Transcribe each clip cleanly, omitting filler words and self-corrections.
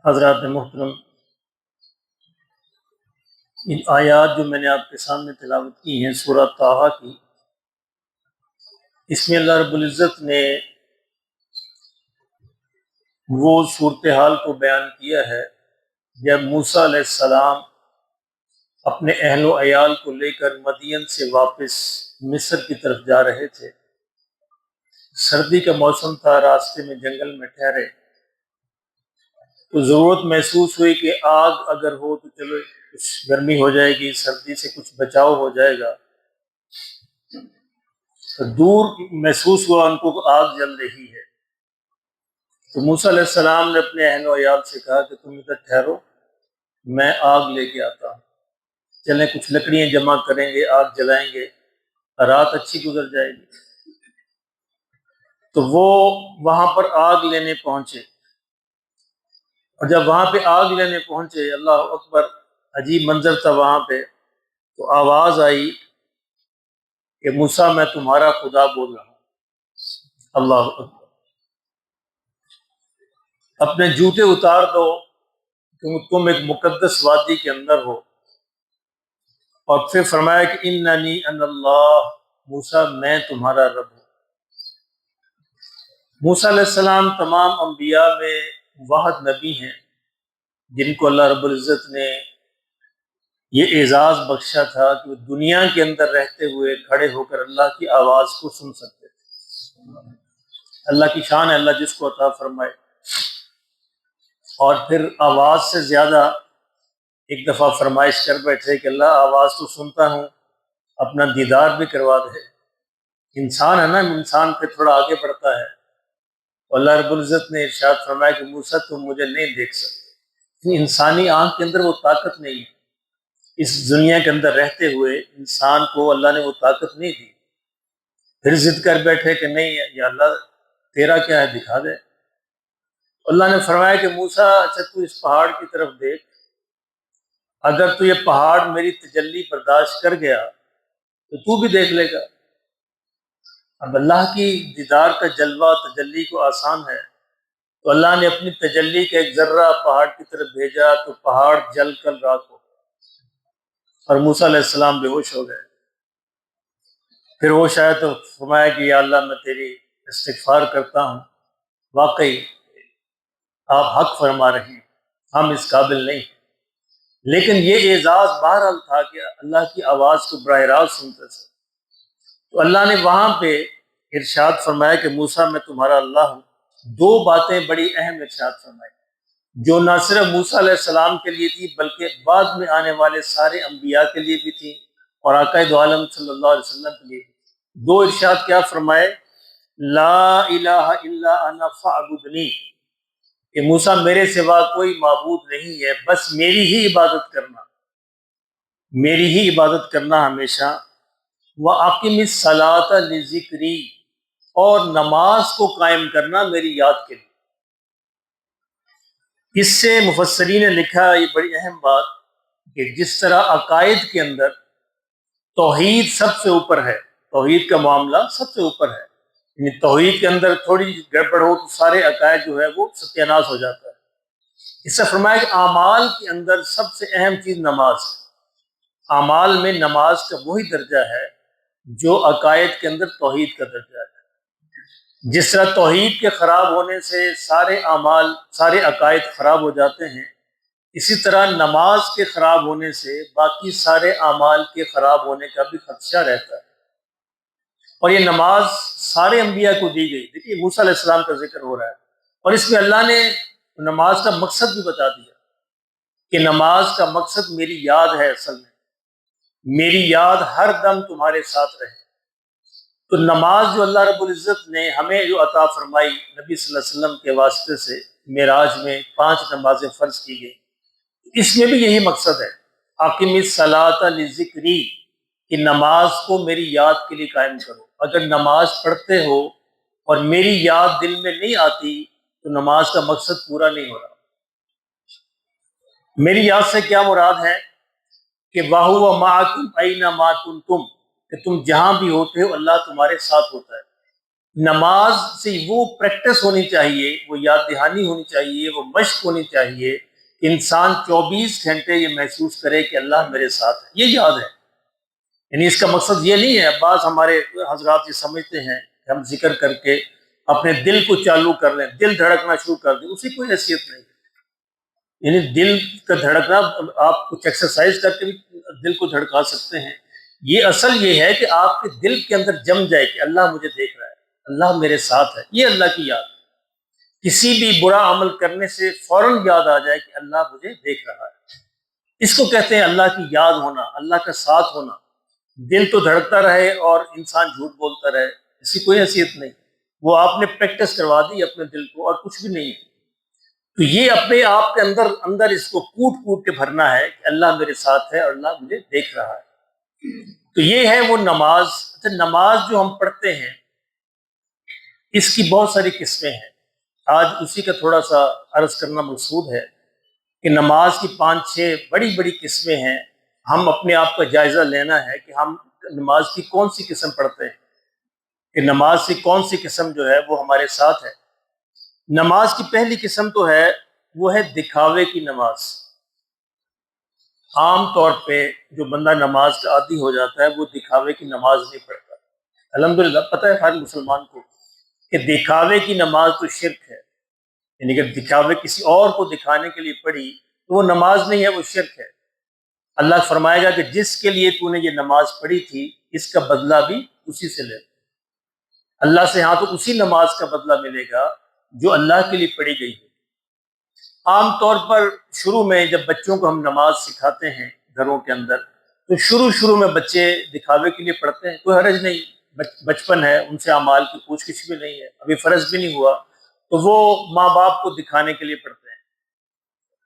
حضرات محترم، ان آیات جو میں نے آپ کے سامنے تلاوت کی ہیں سورہ طٰہٰ کی، اس میں اللہ رب العزت نے وہ صورتحال کو بیان کیا ہے جب موسیٰ علیہ السلام اپنے اہل و عیال کو لے کر مدین سے واپس مصر کی طرف جا رہے تھے۔ سردی کا موسم تھا، راستے میں جنگل میں ٹھہرے تو ضرورت محسوس ہوئی کہ آگ اگر ہو تو چلو کچھ گرمی ہو جائے گی، سردی سے کچھ بچاؤ ہو جائے گا۔ تو دور محسوس ہوا ان کو کہ آگ جل رہی ہے، تو موسیٰ علیہ السلام نے اپنے اہل و عیال سے کہا کہ تم ادھر ٹھہرو، میں آگ لے کے آتا ہوں، چلیں کچھ لکڑیاں جمع کریں گے، آگ جلائیں گے، رات اچھی گزر جائے گی۔ تو وہ وہاں پر آگ لینے پہنچے، اور جب وہاں پہ آگ لینے پہنچے، اللہ اکبر، عجیب منظر تھا وہاں پہ، تو آواز آئی کہ موسیٰ میں تمہارا خدا بول رہا ہوں۔ اللہ اکبر، اپنے جوتے اتار دو کہ تم ایک مقدس وادی کے اندر ہو، اور پھر فرمایا کہ اننی انا اللہ، موسیٰ میں تمہارا رب ہوں۔ موسیٰ علیہ السلام تمام انبیاء میں واحد نبی ہیں جن کو اللہ رب العزت نے یہ اعزاز بخشا تھا کہ وہ دنیا کے اندر رہتے ہوئے کھڑے ہو کر اللہ کی آواز کو سن سکتے تھے۔ اللہ کی شان ہے، اللہ جس کو عطا فرمائے۔ اور پھر آواز سے زیادہ ایک دفعہ فرمائش کر بیٹھے کہ اللہ آواز تو سنتا ہوں، اپنا دیدار بھی کروا دے۔ انسان ہے نا، انسان پہ تھوڑا آگے بڑھتا ہے، اللہ رب العزت نے ارشاد فرمایا کہ موسیٰ تم مجھے نہیں دیکھ سکتے۔ انسانی آنکھ کے اندر وہ طاقت نہیں ہے، اس دنیا کے اندر رہتے ہوئے انسان کو اللہ نے وہ طاقت نہیں دی۔ پھر ضد کر بیٹھے کہ نہیں یا اللہ تیرا کیا ہے، دکھا دے۔ اللہ نے فرمایا کہ موسیٰ اچھا تو اس پہاڑ کی طرف دیکھ، اگر تو یہ پہاڑ میری تجلی برداشت کر گیا تو تو بھی دیکھ لے گا۔ اب اللہ کی دیدار کا جلوہ تجلی کو آسان ہے، تو اللہ نے اپنی تجلی کا ایک ذرہ پہاڑ کی طرف بھیجا تو پہاڑ جل کر راکھ ہو گیا، اور موسیٰ علیہ السلام بے ہوش ہو گئے۔ پھر ہوش آیا تو فرمایا کہ یا اللہ میں تیری استغفار کرتا ہوں، واقعی آپ حق فرما رہے ہیں، ہم اس قابل نہیں ہیں۔ لیکن یہ اعزاز بہرحال تھا کہ اللہ کی آواز کو براہ راست سنتے تھے۔ تو اللہ نے وہاں پہ ارشاد فرمایا کہ موسیٰ میں تمہارا اللہ ہوں۔ دو باتیں بڑی اہم ارشاد فرمائی جو نہ صرف موسیٰ علیہ السلام کے لیے تھی بلکہ بعد میں آنے والے سارے انبیاء کے لیے بھی تھی، اور آقا دو عالم صلی اللہ علیہ وسلم کے لیے بھی۔ دو ارشاد کیا فرمائے؟ لا الہ الا انا فاعبدنی، کہ موسیٰ میرے سوا کوئی معبود نہیں ہے، بس میری ہی عبادت کرنا، میری ہی عبادت کرنا ہمیشہ۔ وَأَقِمِ الصَّلَاةَ لِذِكْرِي، اور نماز کو قائم کرنا میری یاد کے لیے۔ اس سے مفسرین نے لکھا یہ بڑی اہم بات کہ جس طرح عقائد کے اندر توحید سب سے اوپر ہے، توحید کا معاملہ سب سے اوپر ہے، یعنی توحید کے اندر تھوڑی گڑبڑ ہو تو سارے عقائد جو ہے وہ ستیہ ناش ہو جاتا ہے۔ اس سے فرمایا کہ اعمال کے اندر سب سے اہم چیز نماز ہے۔ اعمال میں نماز کا وہی درجہ ہے جو عقائد کے اندر توحید کا درجہ ہے۔ جس طرح توحید کے خراب ہونے سے سارے اعمال، سارے عقائد خراب ہو جاتے ہیں، اسی طرح نماز کے خراب ہونے سے باقی سارے اعمال کے خراب ہونے کا بھی خدشہ رہتا ہے۔ اور یہ نماز سارے انبیاء کو دی گئی۔ دیکھیے موسیٰ علیہ السلام کا ذکر ہو رہا ہے، اور اس میں اللہ نے نماز کا مقصد بھی بتا دیا کہ نماز کا مقصد میری یاد ہے، اصل میں میری یاد ہر دم تمہارے ساتھ رہے۔ تو نماز جو اللہ رب العزت نے ہمیں جو عطا فرمائی نبی صلی اللہ علیہ وسلم کے واسطے سے، معراج میں 5 نمازیں فرض کی گئی، اس میں بھی یہی مقصد ہے، اقم الصلاۃ لذکری، کہ نماز کو میری یاد کے لیے قائم کرو۔ اگر نماز پڑھتے ہو اور میری یاد دل میں نہیں آتی تو نماز کا مقصد پورا نہیں ہو رہا۔ میری یاد سے کیا مراد ہے کہ وَهُوَ مَعَكُمْ أَيْنَمَا كُنْتُمْ، کہ تم جہاں بھی ہوتے ہو اللہ تمہارے ساتھ ہوتا ہے۔ نماز سے وہ پریکٹس ہونی چاہیے، وہ یاد دہانی ہونی چاہیے، وہ مشق ہونی چاہیے کہ انسان 24 گھنٹے یہ محسوس کرے کہ اللہ میرے ساتھ ہے، یہ یاد ہے۔ یعنی اس کا مقصد یہ نہیں ہے، بعض ہمارے حضرات یہ سمجھتے ہیں کہ ہم ذکر کر کے اپنے دل کو چالو کر لیں، دل دھڑکنا شروع کر دیں، اسی کوئی حیثیت نہیں ہے۔ یعنی دل کا دھڑکنا آپ کچھ ایکسرسائز کر کے بھی دل کو دھڑکا سکتے ہیں، یہ اصل یہ ہے کہ آپ کے دل کے اندر جم جائے کہ اللہ مجھے دیکھ رہا ہے، اللہ میرے ساتھ ہے، یہ اللہ کی یاد۔ کسی بھی برا عمل کرنے سے فوراً یاد آ جائے کہ اللہ مجھے دیکھ رہا ہے، اس کو کہتے ہیں اللہ کی یاد ہونا، اللہ کا ساتھ ہونا۔ دل تو دھڑکتا رہے اور انسان جھوٹ بولتا رہے، اس کی کوئی حیثیت نہیں، وہ آپ نے پریکٹس کروا دی اپنے دل کو اور کچھ بھی نہیں ہے۔ تو یہ اپنے آپ کے اندر اندر اس کو کوٹ کوٹ کے بھرنا ہے کہ اللہ میرے ساتھ ہے اور اللہ مجھے دیکھ رہا ہے۔ تو یہ ہے وہ نماز۔ نماز جو ہم پڑھتے ہیں اس کی بہت ساری قسمیں ہیں، آج اسی کا تھوڑا سا عرض کرنا مقصود ہے کہ نماز کی 5-6 بڑی بڑی قسمیں ہیں۔ ہم اپنے آپ کا جائزہ لینا ہے کہ ہم نماز کی کون سی قسم پڑھتے ہیں، کہ نماز کی کون سی قسم جو ہے وہ ہمارے ساتھ ہے۔ نماز کی پہلی قسم تو ہے، وہ ہے دکھاوے کی نماز۔ عام طور پہ جو بندہ نماز کا عادی ہو جاتا ہے وہ دکھاوے کی نماز نہیں پڑھتا۔ الحمدللہ پتہ ہے ہر مسلمان کو کہ دکھاوے کی نماز تو شرک ہے، یعنی کہ دکھاوے کسی اور کو دکھانے کے لیے پڑھی تو وہ نماز نہیں ہے، وہ شرک ہے۔ اللہ فرمائے گا کہ جس کے لیے تو نے یہ نماز پڑھی تھی اس کا بدلہ بھی اسی سے لے۔ اللہ سے ہاں تو اسی نماز کا بدلہ ملے گا جو اللہ کے لیے پڑھی گئی ہے۔ عام طور پر شروع میں جب بچوں کو ہم نماز سکھاتے ہیں گھروں کے اندر تو شروع میں بچے دکھاوے کے لیے پڑھتے ہیں، کوئی حرج نہیں، بچپن ہے، ان سے اعمال کی پوچھ گچھ بھی نہیں ہے، ابھی فرض بھی نہیں ہوا، تو وہ ماں باپ کو دکھانے کے لیے پڑھتے ہیں۔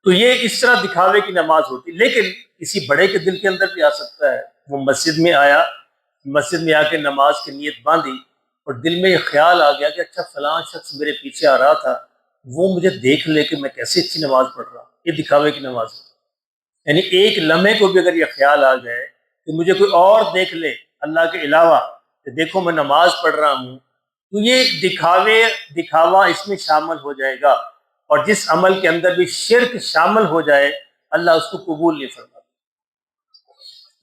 تو یہ اس طرح دکھاوے کی نماز ہوتی، لیکن کسی بڑے کے دل کے اندر بھی آ سکتا ہے، وہ مسجد میں آیا، مسجد میں آ کے نماز کی نیت باندھی اور دل میں یہ خیال آ گیا کہ اچھا فلاں شخص میرے پیچھے آ رہا تھا، وہ مجھے دیکھ لے کہ میں کیسے اچھی نماز پڑھ رہا ہوں، یہ دکھاوے کی نماز ہے۔ یعنی ایک لمحے کو بھی اگر یہ خیال آ جائے کہ مجھے کوئی اور دیکھ لے اللہ کے علاوہ کہ دیکھو میں نماز پڑھ رہا ہوں، تو یہ دکھاوا اس میں شامل ہو جائے گا، اور جس عمل کے اندر بھی شرک شامل ہو جائے اللہ اس کو قبول نہیں فرماتا۔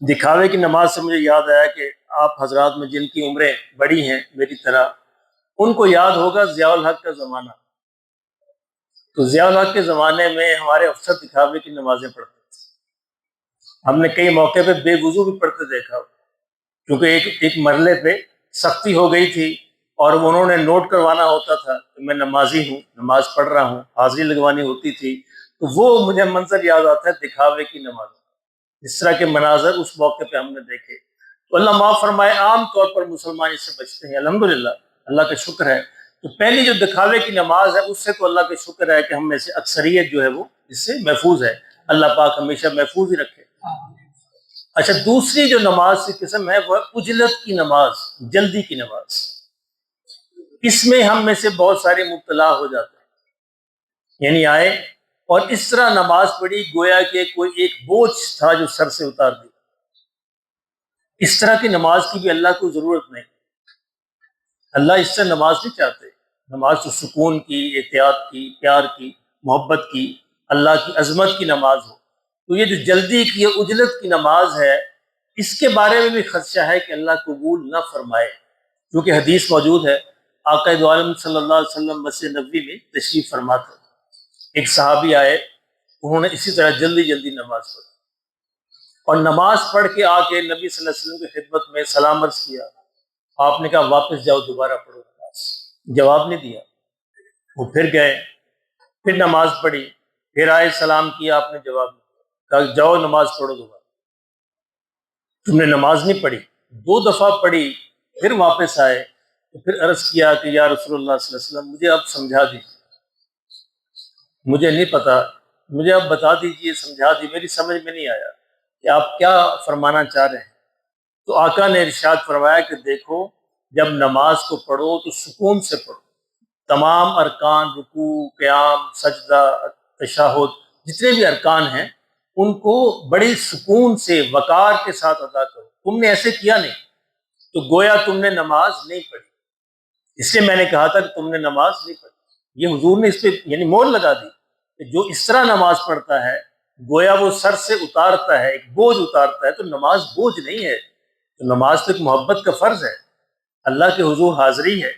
دکھاوے کی نماز سے مجھے یاد آیا کہ آپ حضرات میں جن کی عمریں بڑی ہیں میری طرح، ان کو یاد ہوگا ضیاء الحق کا زمانہ۔ تو ضیاء الحق کے زمانے میں ہمارے افسر دکھاوے کی نمازیں پڑھتے تھے، ہم نے کئی موقع پہ بے وضو بھی پڑھتے دیکھا، کیونکہ ایک مرحلے پہ سختی ہو گئی تھی اور انہوں نے نوٹ کروانا ہوتا تھا کہ میں نمازی ہوں، نماز پڑھ رہا ہوں، حاضری لگوانی ہوتی تھی، تو وہ مجھے منظر یاد آتا ہے دکھاوے کی نماز، اس طرح کے مناظر اس موقع پہ ہم نے دیکھے۔ تو اللہ معاف فرمائے، عام طور پر مسلمان اس سے بچتے ہیں، الحمدللہ اللہ کا شکر ہے۔ تو پہلی جو دکھاوے کی نماز ہے اس سے تو اللہ کا شکر ہے کہ ہم میں سے اکثریت جو ہے وہ اس سے محفوظ ہے، اللہ پاک ہمیشہ محفوظ ہی رکھے۔ اچھا، دوسری جو نماز کی قسم ہے وہ ہے عجلت کی نماز، جلدی کی نماز۔ اس میں ہم میں سے بہت سارے مبتلا ہو جاتے ہیں، یعنی آئے اور اس طرح نماز پڑھی گویا کہ کوئی ایک بوجھ تھا جو سر سے اتار دیا۔ اس طرح کی نماز کی بھی اللہ کو ضرورت نہیں، اللہ اس سے نماز نہیں چاہتے۔ نماز تو سکون کی، احتیاط کی، پیار کی، محبت کی، اللہ کی عظمت کی نماز ہو۔ تو یہ جو جلدی کی عجلت کی نماز ہے اس کے بارے میں بھی خدشہ ہے کہ اللہ قبول نہ فرمائے، کیونکہ حدیث موجود ہے، آقا دو عالم صلی اللہ علیہ وسلم مسجد نبوی میں تشریف فرما تھے، ایک صحابی آئے، انہوں نے اسی طرح جلدی نماز پڑھی اور نماز پڑھ کے آ کے نبی صلی اللہ علیہ وسلم کی خدمت میں سلام عرض کیا، آپ نے کہا واپس جاؤ دوبارہ پڑھو نماز، جواب نہیں دیا، وہ پھر گئے، پھر نماز پڑھی، پھر آئے سلام کیا، آپ نے جواب نہیں دیا، کہا جاؤ نماز پڑھو دوبارہ، تم نے نماز نہیں پڑھی، 2 دفعہ پڑھی، پھر واپس آئے تو پھر عرض کیا کہ یا رسول اللہ صلی اللہ علیہ وسلم مجھے اب سمجھا دیجیے، مجھے نہیں پتا، مجھے اب بتا دیجیے، سمجھا دیجیے، میری سمجھ میں نہیں آیا کہ آپ کیا فرمانا چاہ رہے ہیں۔ تو آقا نے ارشاد فرمایا کہ دیکھو جب نماز کو پڑھو تو سکون سے پڑھو، تمام ارکان، رکوع، قیام، سجدہ، تشہد، جتنے بھی ارکان ہیں ان کو بڑی سکون سے وقار کے ساتھ ادا کرو۔ تم نے ایسے کیا نہیں تو گویا تم نے نماز نہیں پڑھی۔ اس لیے میں نے کہا تھا کہ تم نے نماز نہیں پڑھی. یہ حضور نے اس پہ یعنی مور لگا دی کہ جو اس طرح نماز پڑھتا ہے گویا وہ سر سے اتارتا ہے، ایک بوجھ اتارتا ہے. تو نماز بوجھ نہیں ہے، تو نماز تو ایک محبت کا فرض ہے، اللہ کے حضور حاضری ہے.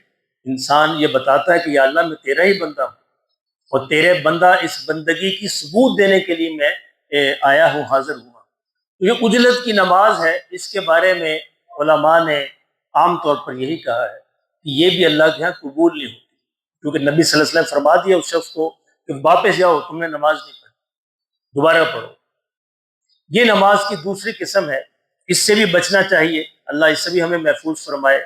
انسان یہ بتاتا ہے کہ یا اللہ میں تیرا ہی بندہ ہوں اور تیرے بندہ اس بندگی کی ثبوت دینے کے لیے میں آیا ہوں، حاضر ہوا. تو یہ عجلت کی نماز ہے، اس کے بارے میں علماء نے عام طور پر یہی کہا ہے کہ یہ بھی اللہ کے ہاں قبول نہیں ہوتی، کیونکہ نبی صلی اللہ علیہ وسلم فرما دیا اس شخص کو کہ واپس جاؤ، تم نے نماز نہیں پڑھی، دوبارہ پڑھو. یہ نماز کی دوسری قسم ہے، اس سے بھی بچنا چاہیے، اللہ اس سے بھی ہمیں محفوظ فرمائے.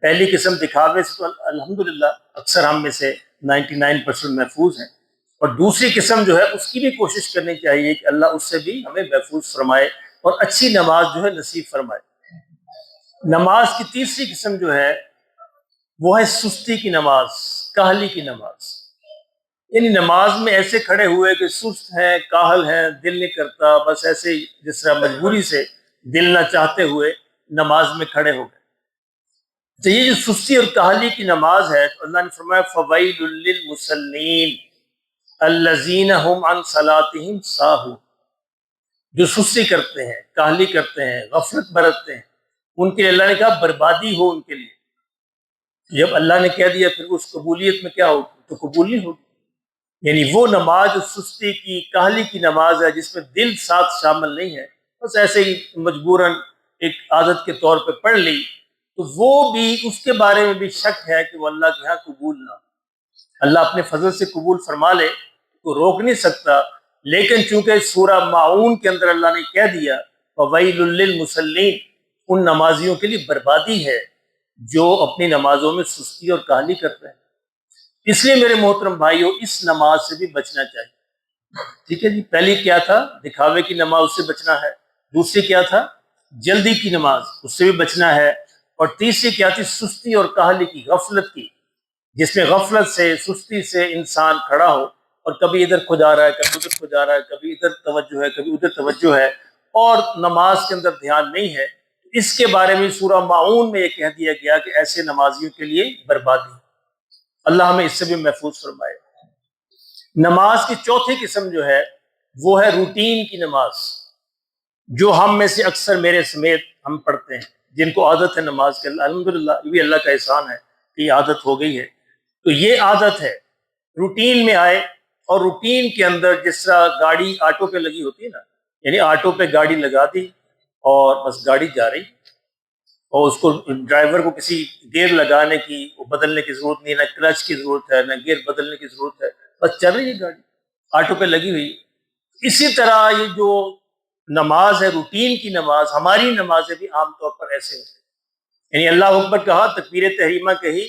پہلی قسم دکھاوے سے تو الحمدللہ اکثر ہم میں سے 99% محفوظ ہیں، اور دوسری قسم جو ہے اس کی بھی کوشش کرنی چاہیے کہ اللہ اس سے بھی ہمیں محفوظ فرمائے اور اچھی نماز جو ہے نصیب فرمائے. نماز کی تیسری قسم جو ہے وہ ہے سستی کی نماز، کاہلی کی نماز. یعنی نماز میں ایسے کھڑے ہوئے کہ سست ہیں، کاہل ہیں، دل نہیں کرتا، بس ایسے جس طرح مجبوری سے دل نہ چاہتے ہوئے نماز میں کھڑے ہو گئے. تو یہ جو سستی اور کاہلی کی نماز ہے تو اللہ نے فرمایا فویل للمصلین الذین هم عن صلاتهم ساہون. جو سستی کرتے ہیں، کاہلی کرتے ہیں، غفلت برتتے ہیں، ان کے لیے اللہ نے کہا بربادی ہو ان کے لیے. جب اللہ نے کہہ دیا پھر اس قبولیت میں کیا ہوگی؟ تو قبول نہیں ہوگی. یعنی وہ نماز جو سستی کی، کاہلی کی نماز ہے جس میں دل ساتھ شامل نہیں ہے، بس ایسے ہی مجبوراً ایک عادت کے طور پہ پڑھ لی، تو وہ بھی اس کے بارے میں بھی شک ہے کہ وہ اللہ کے ہاں قبول نہ ہو. اللہ اپنے فضل سے قبول فرما لے تو روک نہیں سکتا، لیکن چونکہ سورہ ماعون کے اندر اللہ نے کہہ دیا فویل للمصلین، ان نمازیوں کے لیے بربادی ہے جو اپنی نمازوں میں سستی اور کاہلی کرتے ہیں. اس لیے میرے محترم بھائیوں اس نماز سے بھی بچنا چاہیے. ٹھیک ہے جی، پہلی کیا تھا؟ دکھاوے کی نماز، اس سے بچنا ہے. دوسری کیا تھا؟ جلدی کی نماز، اس سے بھی بچنا ہے. اور تیسری کیا تھی؟ سستی اور کاہلی کی، غفلت کی، جس میں غفلت سے، سستی سے انسان کھڑا ہو اور کبھی ادھر کھو جا رہا ہے، کبھی ادھر کھو جا رہا ہے، کبھی ادھر توجہ ہے، کبھی ادھر توجہ ہے، اور نماز کے اندر دھیان نہیں ہے. اس کے بارے میں سورہ ماعون میں یہ کہہ دیا گیا کہ ایسے نمازیوں کے لیے بربادی. اللہ ہمیں اس سے بھی محفوظ فرمائے. نماز کی چوتھی قسم جو ہے وہ ہے روٹین کی نماز، جو ہم میں سے اکثر میرے سمیت ہم پڑھتے ہیں، جن کو عادت ہے نماز کے. الحمدللہ یہ بھی اللہ کا احسان ہے کہ یہ عادت ہو گئی ہے. تو یہ عادت ہے روٹین میں آئے، اور روٹین کے اندر جس طرح گاڑی آٹو پہ لگی ہوتی ہے نا، یعنی آٹو پہ گاڑی لگا دی اور بس گاڑی جا رہی، اور اس کو ڈرائیور کو کسی گیئر لگانے کی، وہ بدلنے کی ضرورت نہیں، نہ کلچ کی ضرورت ہے، نہ گیئر بدلنے کی ضرورت ہے، بس چل رہی ہے گاڑی، آٹو پہ لگی ہوئی. اسی طرح یہ جو نماز ہے روٹین کی نماز، ہماری نمازیں بھی عام طور پر ایسے ہوتی ہیں. یعنی اللہ اکبر کہا، تکبیر تحریمہ کہی،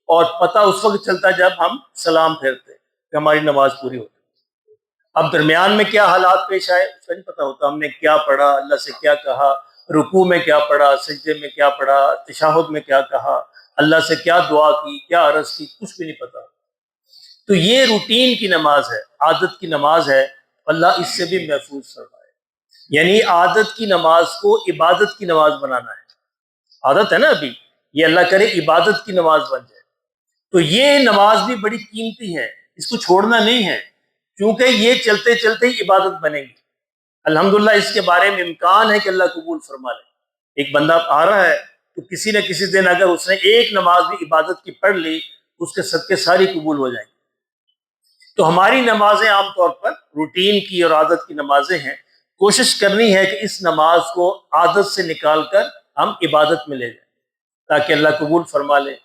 اور پتہ اس وقت چلتا جب ہم سلام پھیرتے کہ ہماری نماز پوری ہوتی. اب درمیان میں کیا حالات پیش آئے اس کا نہیں پتہ ہوتا، ہم نے کیا پڑھا، اللہ سے کیا کہا، رکوع میں کیا پڑھا، سجدے میں کیا پڑھا، تشہد میں کیا کہا، اللہ سے کیا دعا کی، کیا عرض کی، کچھ بھی نہیں پتا. تو یہ روٹین کی نماز ہے، عادت کی نماز ہے، اللہ اس سے بھی محفوظ فرمائے. یعنی عادت کی نماز کو عبادت کی نماز بنانا ہے. عادت ہے نا ابھی، یہ اللہ کرے عبادت کی نماز بن جائے. تو یہ نماز بھی بڑی قیمتی ہے، اس کو چھوڑنا نہیں ہے، کیونکہ یہ چلتے چلتے ہی عبادت بنے گی. الحمدللہ اس کے بارے میں امکان ہے کہ اللہ قبول فرما لے. ایک بندہ آ رہا ہے تو کسی نہ کسی دن اگر اس نے ایک نماز بھی عبادت کی پڑھ لی، اس کے صدقے ساری قبول ہو جائیں گی. تو ہماری نمازیں عام طور پر روٹین کی اور عادت کی نمازیں ہیں. کوشش کرنی ہے کہ اس نماز کو عادت سے نکال کر ہم عبادت میں لے جائیں تاکہ اللہ قبول فرما لے.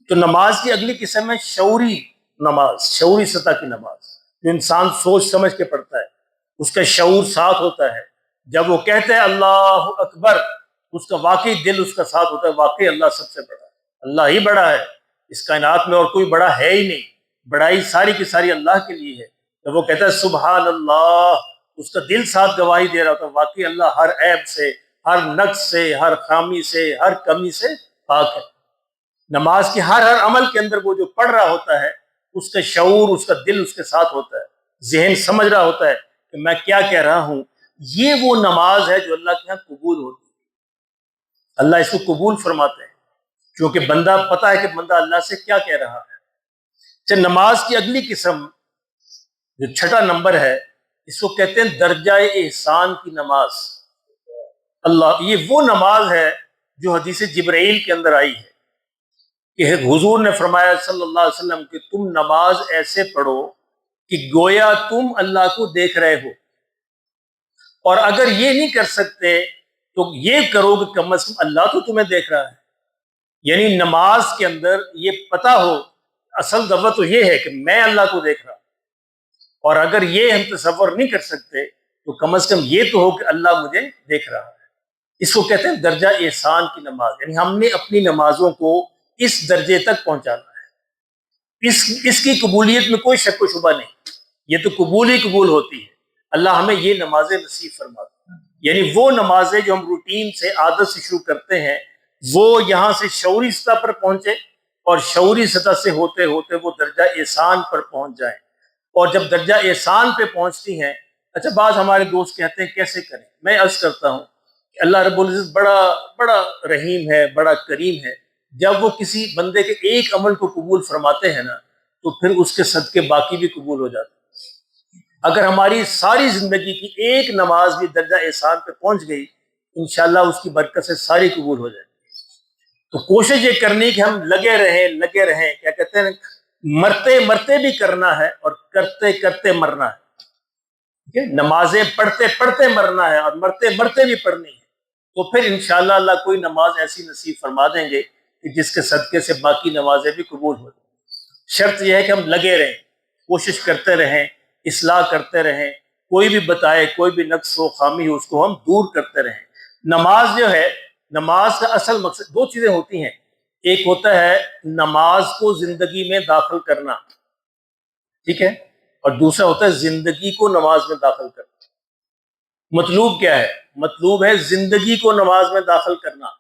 تو نماز کی اگلی قسم ہے شعوری نماز، شعوری سطح کی نماز، جو انسان سوچ سمجھ کے پڑھتا ہے، اس کا شعور ساتھ ہوتا ہے. جب وہ کہتا ہے اللہ اکبر، اس کا واقعی دل اس کا ساتھ ہوتا ہے، واقعی اللہ سب سے بڑا ہے، اللہ ہی بڑا ہے، اس کائنات میں اور کوئی بڑا ہے ہی نہیں، بڑائی ساری کی ساری اللہ کے لیے ہے. جب وہ کہتا ہے سبحان اللہ، اس کا دل ساتھ گواہی دے رہا ہوتا ہے، واقعی اللہ ہر عیب سے، ہر نقص سے، ہر خامی سے، ہر کمی سے پاک ہے. نماز کے ہر عمل کے اندر وہ جو پڑھ رہا ہوتا ہے، اس کا شعور، اس کا دل اس کے ساتھ ہوتا ہے، ذہن سمجھ رہا ہوتا ہے کہ میں کیا کہہ رہا ہوں. یہ وہ نماز ہے جو اللہ کے یہاں قبول ہوتی ہے، اللہ اس کو قبول فرماتے ہیں. کیونکہ بندہ پتا ہے کہ بندہ اللہ سے کیا کہہ رہا ہے۔ اچھا، نماز کی اگلی قسم جو چھٹا نمبر ہے، اس کو کہتے ہیں درجہ احسان کی نماز۔ اللہ، یہ وہ نماز ہے جو حدیث جبرائیل کے اندر آئی ہے کہ حضور نے فرمایا صلی اللہ علیہ وسلم کہ تم نماز ایسے پڑھو کہ گویا تم اللہ کو دیکھ رہے ہو، اور اگر یہ نہیں کر سکتے تو یہ کرو کہ کم از کم اللہ تو تمہیں دیکھ رہا ہے۔ یعنی نماز کے اندر یہ پتہ ہو، اصل دعوت تو یہ ہے کہ میں اللہ کو دیکھ رہا ہوں، اور اگر یہ ہم تصور نہیں کر سکتے تو کم از کم یہ تو ہو کہ اللہ مجھے دیکھ رہا ہے۔ اس کو کہتے ہیں درجہ احسان کی نماز، یعنی ہم نے اپنی نمازوں کو اس درجے تک پہنچانا ہے۔ اس کی قبولیت میں کوئی شک و شبہ نہیں، یہ تو قبول ہی قبول ہوتی ہے۔ اللہ ہمیں یہ نمازیں نصیب فرماتا ہے، یعنی وہ نمازیں جو ہم روٹین سے عادت سے شروع کرتے ہیں وہ یہاں سے شعوری سطح پر پہنچے، اور شعوری سطح سے ہوتے ہوتے وہ درجہ احسان پر پہنچ جائیں، اور جب درجہ احسان پہ پہنچتی ہیں، اچھا بعض ہمارے دوست کہتے ہیں کیسے کریں، میں عرض کرتا ہوں کہ اللہ رب العزت بڑا رحیم ہے، بڑا کریم ہے۔ جب وہ کسی بندے کے ایک عمل کو قبول فرماتے ہیں نا تو پھر اس کے صدقے باقی بھی قبول ہو جاتے ہیں۔ اگر ہماری ساری زندگی کی ایک نماز بھی درجہ احسان پہ پہنچ گئی، انشاءاللہ اس کی برکت سے ساری قبول ہو جائے۔ تو کوشش یہ کرنی کہ ہم لگے رہیں، کیا کہتے ہیں، مرتے مرتے بھی کرنا ہے اور کرتے کرتے مرنا ہے۔ نمازیں پڑھتے پڑھتے مرنا ہے اور مرتے مرتے بھی پڑھنی ہے، تو پھر انشاءاللہ اللہ کوئی نماز ایسی نصیب فرما دیں گے کہ جس کے صدقے سے باقی نمازیں بھی قبول ہو جائیں۔ شرط یہ ہے کہ ہم لگے رہیں، کوشش کرتے رہیں، اصلاح کرتے رہیں، کوئی بھی بتائے، کوئی بھی نقص ہو، خامی ہو، اس کو ہم دور کرتے رہیں۔ نماز جو ہے، نماز کا اصل مقصد دو چیزیں ہوتی ہیں، ایک ہوتا ہے نماز کو زندگی میں داخل کرنا، ٹھیک ہے، اور دوسرا ہوتا ہے زندگی کو نماز میں داخل کرنا۔ مطلوب کیا ہے؟ مطلوب ہے زندگی کو نماز میں داخل کرنا۔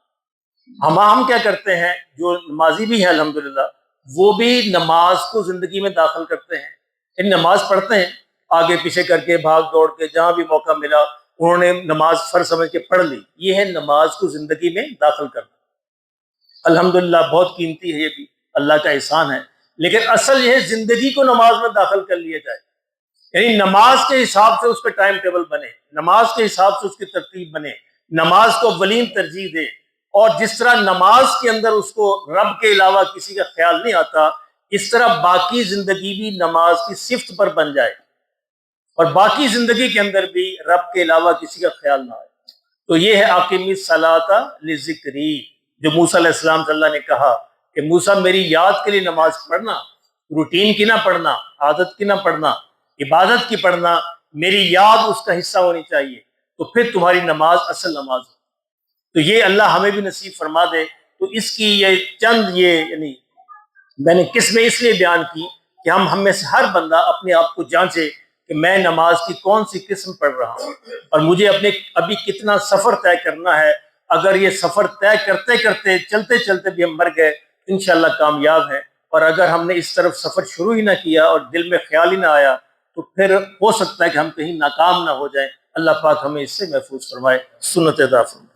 ہم کیا کرتے ہیں، جو نمازی بھی ہیں الحمدللہ، وہ بھی نماز کو زندگی میں داخل کرتے ہیں، یعنی نماز پڑھتے ہیں آگے پیچھے کر کے، بھاگ دوڑ کے، جہاں بھی موقع ملا انہوں نے نماز فرض سمجھ کے پڑھ لی، یہ ہے نماز کو زندگی میں داخل کرنا۔ الحمدللہ بہت قیمتی ہے، یہ بھی اللہ کا احسان ہے، لیکن اصل یہ ہے زندگی کو نماز میں داخل کر لیا جائے، یعنی نماز کے حساب سے اس پہ ٹائم ٹیبل بنے، نماز کے حساب سے اس کی ترتیب بنے، نماز کو اولین ترجیح دے، اور جس طرح نماز کے اندر اس کو رب کے علاوہ کسی کا خیال نہیں آتا، اس طرح باقی زندگی بھی نماز کی صفت پر بن جائے، اور باقی زندگی کے اندر بھی رب کے علاوہ کسی کا خیال نہ آئے۔ تو یہ ہے اقیم الصلاۃ لذکری، جو موسیٰ علیہ السلام سے اللہ نے کہا کہ موسیٰ میری یاد کے لیے نماز پڑھنا، روٹین کی نہ پڑھنا، عادت کی نہ پڑھنا، عبادت کی پڑھنا، میری یاد اس کا حصہ ہونی چاہیے، تو پھر تمہاری نماز اصل نماز ہو۔ تو یہ اللہ ہمیں بھی نصیب فرما دے۔ تو اس کی یہ چند یعنی میں نے قسمیں اس لیے بیان کی کہ ہم میں سے ہر بندہ اپنے آپ کو جانچے کہ میں نماز کی کون سی قسم پڑھ رہا ہوں، اور مجھے ابھی کتنا سفر طے کرنا ہے۔ اگر یہ سفر طے کرتے کرتے چلتے چلتے بھی ہم مر گئے انشاءاللہ کامیاب ہے، اور اگر ہم نے اس طرف سفر شروع ہی نہ کیا اور دل میں خیال ہی نہ آیا تو پھر ہو سکتا ہے کہ ہم کہیں ناکام نہ ہو جائیں۔ اللہ پاک ہمیں اس سے محفوظ فرمائے، سنت عطا فرمائے۔